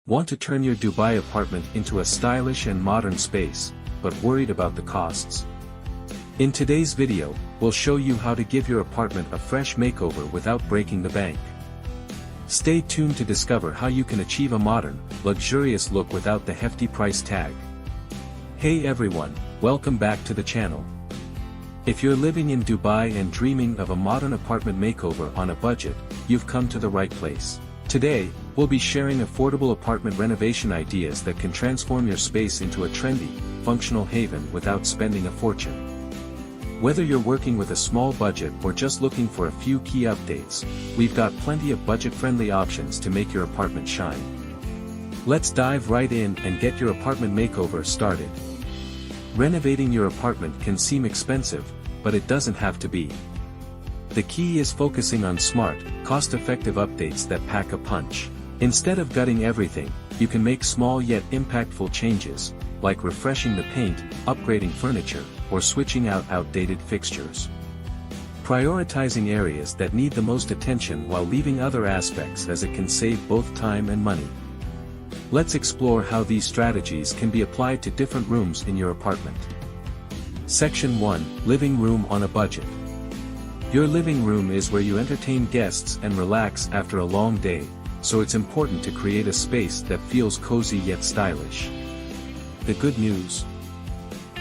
Want to turn your Dubai apartment into a stylish and modern space, but worried about the costs? In today's video, we'll show you how to give your apartment a fresh makeover without breaking the bank. Stay tuned to discover how you can achieve a modern, luxurious look without the hefty price tag. Hey everyone, welcome back to the channel. If you're living in Dubai and dreaming of a modern apartment makeover on a budget, you've come to the right place. Today, we'll be sharing affordable apartment renovation ideas that can transform your space into a trendy, functional haven without spending a fortune. Whether you're working with a small budget or just looking for a few key updates, we've got plenty of budget-friendly options to make your apartment shine. Let's dive right in and get your apartment makeover started. Renovating your apartment can seem expensive, but it doesn't have to be. The key is focusing on smart, cost-effective updates that pack a punch. Instead of gutting everything, you can make small yet impactful changes, like refreshing the paint, upgrading furniture, or switching out outdated fixtures. Prioritizing areas that need the most attention while leaving other aspects, as it can save both time and money. Let's explore how these strategies can be applied to different rooms in your apartment. Section 1: Living Room on a Budget. Your living room is where you entertain guests and relax after a long day, so it's important to create a space that feels cozy yet stylish. The good news?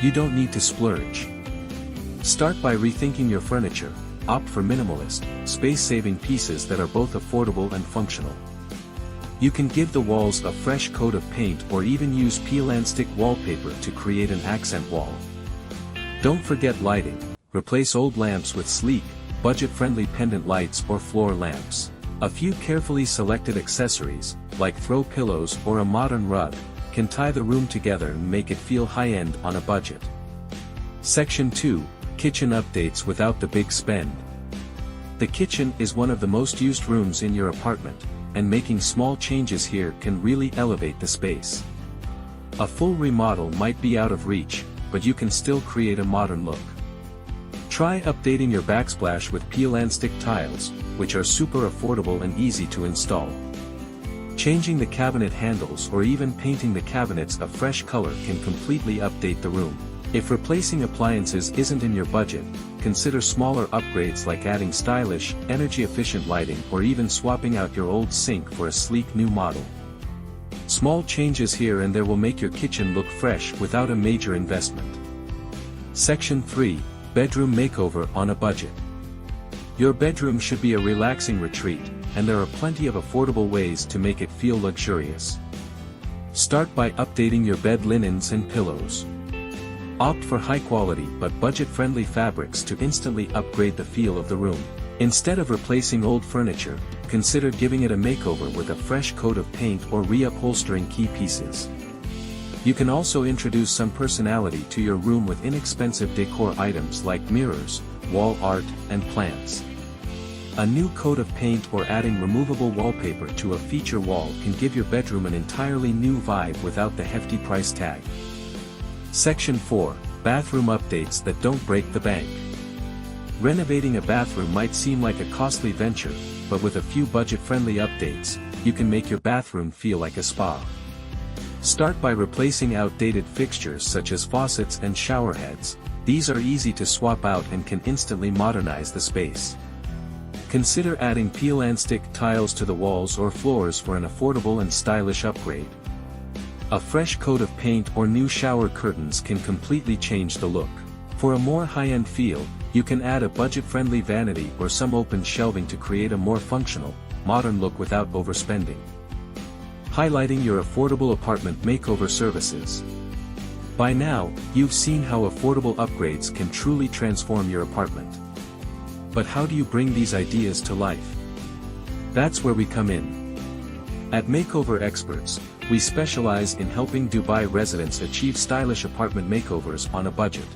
You don't need to splurge. Start by rethinking your furniture. Opt for minimalist, space-saving pieces that are both affordable and functional. You can give the walls a fresh coat of paint or even use peel and stick wallpaper to create an accent wall. Don't forget lighting. Replace old lamps with sleek, budget-friendly pendant lights or floor lamps. A few carefully selected accessories, like throw pillows or a modern rug, can tie the room together and make it feel high-end on a budget. Section 2: Kitchen Updates without the big spend. The kitchen is one of the most used rooms in your apartment, and making small changes here can really elevate the space. A full remodel might be out of reach, but you can still create a modern look. Try updating your backsplash with peel and stick tiles, which are super affordable and easy to install. Changing the cabinet handles or even painting the cabinets a fresh color can completely update the room. If replacing appliances isn't in your budget, consider smaller upgrades like adding stylish, energy-efficient lighting or even swapping out your old sink for a sleek new model. Small changes here and there will make your kitchen look fresh without a major investment. Section 3: Bedroom Makeover on a Budget. Your bedroom should be a relaxing retreat, and there are plenty of affordable ways to make it feel luxurious. Start by updating your bed linens and pillows. Opt for high-quality but budget-friendly fabrics to instantly upgrade the feel of the room. Instead of replacing old furniture, consider giving it a makeover with a fresh coat of paint or reupholstering key pieces. You can also introduce some personality to your room with inexpensive decor items like mirrors, wall art, and plants. A new coat of paint or adding removable wallpaper to a feature wall can give your bedroom an entirely new vibe without the hefty price tag. Section 4: Bathroom Updates that don't break the bank. Renovating a bathroom might seem like a costly venture, but with a few budget-friendly updates, you can make your bathroom feel like a spa. Start by replacing outdated fixtures such as faucets and shower heads. These are easy to swap out and can instantly modernize the space. Consider adding peel and stick tiles to the walls or floors for an affordable and stylish upgrade. A fresh coat of paint or new shower curtains can completely change the look. For a more high-end feel, you can add a budget-friendly vanity or some open shelving to create a more functional, modern look without overspending. Highlighting your affordable apartment makeover services. By now, you've seen how affordable upgrades can truly transform your apartment. But how do you bring these ideas to life? That's where we come in. At Makeover Experts, we specialize in helping Dubai residents achieve stylish apartment makeovers on a budget.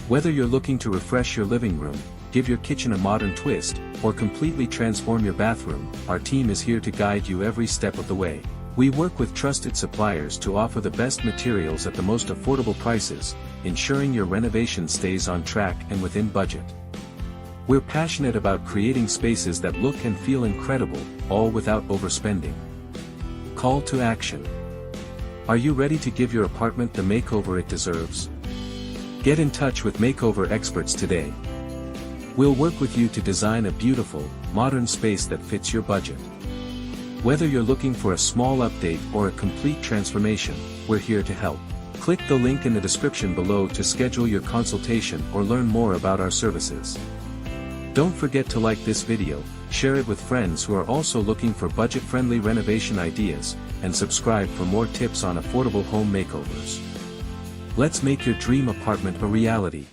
Whether you're looking to refresh your living room, give your kitchen a modern twist, or completely transform your bathroom, our team is here to guide you every step of the way. We work with trusted suppliers to offer the best materials at the most affordable prices, ensuring your renovation stays on track and within budget. We're passionate about creating spaces that look and feel incredible, all without overspending. Call to action. Are you ready to give your apartment the makeover it deserves? Get in touch with Makeover experts today. We'll work with you to design a beautiful, modern space that fits your budget. Whether you're looking for a small update or a complete transformation, we're here to help. Click the link in the description below to schedule your consultation or learn more about our services. Don't forget to like this video, share it with friends who are also looking for budget-friendly renovation ideas, and subscribe for more tips on affordable home makeovers. Let's make your dream apartment a reality.